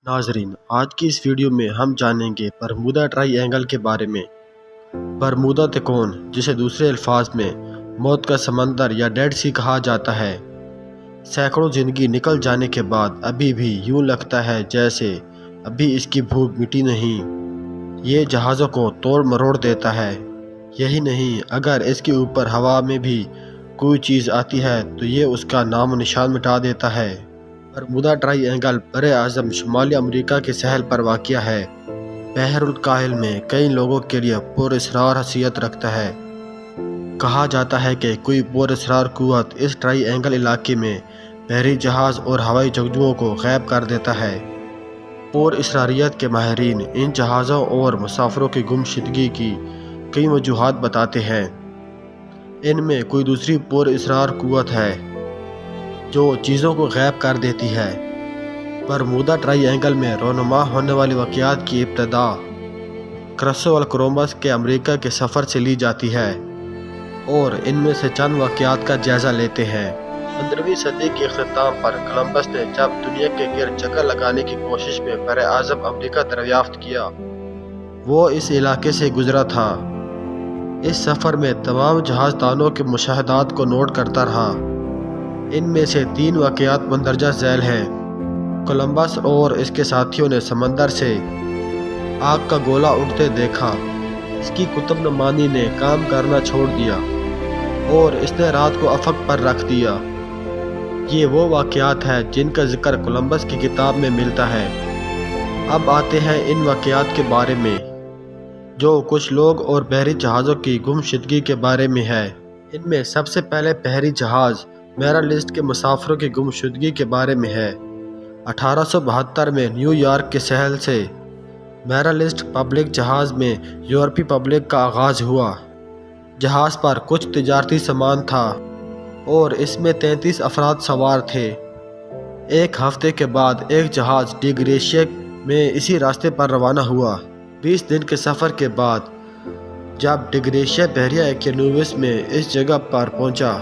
ناظرین، آج کی اس ویڈیو میں ہم جانیں گے برمودا ٹرائی اینگل کے بارے میں۔ برمودا تکون، جسے دوسرے الفاظ میں موت کا سمندر یا ڈیڈ سی کہا جاتا ہے، سینکڑوں زندگی نکل جانے کے بعد ابھی بھی یوں لگتا ہے جیسے ابھی اس کی بھوک مٹی نہیں۔ یہ جہازوں کو توڑ مروڑ دیتا ہے۔ یہی نہیں، اگر اس کے اوپر ہوا میں بھی کوئی چیز آتی ہے تو یہ اس کا نام و نشان مٹا دیتا ہے۔ برمودا ٹرائی اینگل بر اعظم شمالی امریکا کے ساحل پر واقع ہے۔ بحر الکاہل میں کئی لوگوں کے لیے پراسرار حیثیت رکھتا ہے۔ کہا جاتا ہے کہ کوئی پراسرار قوت اس ٹرائی اینگل علاقے میں بحری جہاز اور ہوائی جنگجوؤں کو غائب کر دیتا ہے۔ پراسراریت کے ماہرین ان جہازوں اور مسافروں کی گم شدگی کی کئی وجوہات بتاتے ہیں۔ ان میں کوئی دوسری پراسرار قوت ہے جو چیزوں کو غائب کر دیتی ہے۔ برمودا ٹرائی اینگل میں رونما ہونے والی واقعات کی ابتدا کرسٹوفر کولمبس کے امریکہ کے سفر سے لی جاتی ہے، اور ان میں سے چند واقعات کا جائزہ لیتے ہیں۔ 15ویں صدی کے اختتام پر کولمبس نے جب دنیا کے گرد چکر لگانے کی کوشش میں بر اعظم امریکہ دریافت کیا، وہ اس علاقے سے گزرا تھا۔ اس سفر میں تمام جہاز دانوں کے مشاہدات کو نوٹ کرتا رہا۔ ان میں سے 3 واقعات مندرجہ ذیل ہیں۔ کولمبس اور اس کے ساتھیوں نے سمندر سے آگ کا گولا اٹھتے دیکھا۔ اس کی قطب نمانی نے کام کرنا چھوڑ دیا اور اس نے رات کو افق پر رکھ دیا۔ یہ وہ واقعات ہیں جن کا ذکر کولمبس کی کتاب میں ملتا ہے۔ اب آتے ہیں ان واقعات کے بارے میں جو کچھ لوگ اور بحری جہازوں کی گم شدگی کے بارے میں ہے۔ ان میں سب سے پہلے بحری جہاز میرالسٹ کے مسافروں کی گم شدگی کے بارے میں ہے۔ 1872 میں نیو یارک کے ساحل سے میرالسٹ پبلک جہاز میں یورپی پبلک کا آغاز ہوا۔ جہاز پر کچھ تجارتی سامان تھا اور اس میں 33 افراد سوار تھے۔ ایک ہفتے کے بعد ایک جہاز ڈی گریشیا میں اسی راستے پر روانہ ہوا۔ 20 دن کے سفر کے بعد جب ڈی گریشیا بحیرہ ایکینوس میں اس جگہ پر پہنچا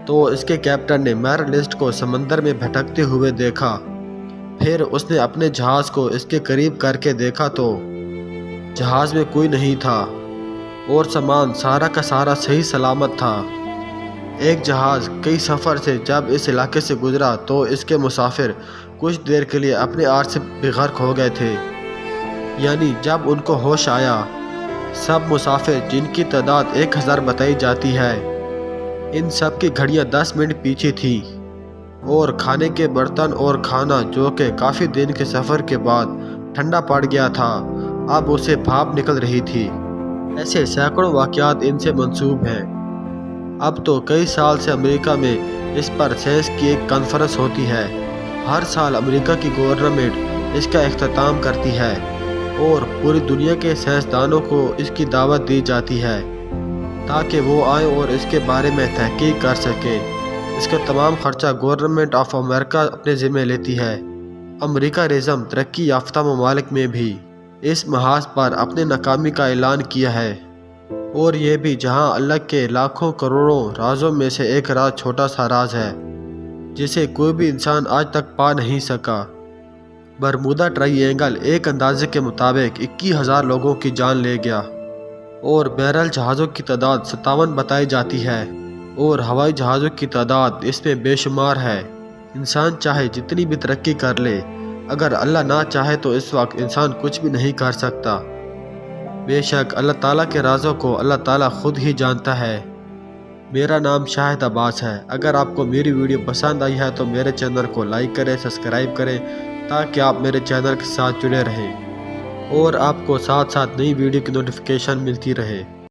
تو اس کے کیپٹن نے میرالسٹ کو سمندر میں بھٹکتے ہوئے دیکھا۔ پھر اس نے اپنے جہاز کو اس کے قریب کر کے دیکھا تو جہاز میں کوئی نہیں تھا اور سامان سارا کا سارا صحیح سلامت تھا۔ ایک جہاز کئی سفر سے جب اس علاقے سے گزرا تو اس کے مسافر کچھ دیر کے لیے اپنے آر سے بے غرق ہو گئے تھے، یعنی جب ان کو ہوش آیا۔ سب مسافر، جن کی تعداد 1000 بتائی جاتی ہے، ان سب کی گھڑیاں 10 منٹ پیچھے تھیں، اور کھانے کے برتن اور کھانا جو کہ کافی دن کے سفر کے بعد ٹھنڈا پڑ گیا تھا، اب اسے بھاپ نکل رہی تھی۔ ایسے سینکڑوں واقعات ان سے منسوب ہیں۔ اب تو کئی سال سے امریکہ میں اس پر سائنس کی ایک کانفرنس ہوتی ہے۔ ہر سال امریکہ کی گورنمنٹ اس کا اختتام کرتی ہے اور پوری دنیا کے سائنسدانوں کو اس کی دعوت دی جاتی ہے تاکہ وہ آئیں اور اس کے بارے میں تحقیق کر سکیں۔ اس کا تمام خرچہ گورنمنٹ آف امریکہ اپنے ذمہ لیتی ہے۔ امریکہ ریزم ترقی یافتہ ممالک میں بھی اس محاذ پر اپنے ناکامی کا اعلان کیا ہے، اور یہ بھی جہاں اللہ کے لاکھوں کروڑوں رازوں میں سے ایک راز چھوٹا سا راز ہے جسے کوئی بھی انسان آج تک پا نہیں سکا۔ برمودا ٹرائی اینگل ایک اندازے کے مطابق 21,000 لوگوں کی جان لے گیا، اور بحری جہازوں کی تعداد 57 بتائی جاتی ہے، اور ہوائی جہازوں کی تعداد اس میں بے شمار ہے۔ انسان چاہے جتنی بھی ترقی کر لے، اگر اللہ نہ چاہے تو اس وقت انسان کچھ بھی نہیں کر سکتا۔ بے شک اللہ تعالیٰ کے رازوں کو اللہ تعالیٰ خود ہی جانتا ہے۔ میرا نام شاہد عباس ہے۔ اگر آپ کو میری ویڈیو پسند آئی ہے تو میرے چینل کو لائک کریں، سبسکرائب کریں تاکہ آپ میرے چینل کے ساتھ جڑے رہیں اور آپ کو ساتھ ساتھ نئی ویڈیو کی نوٹیفیکیشن ملتی رہے۔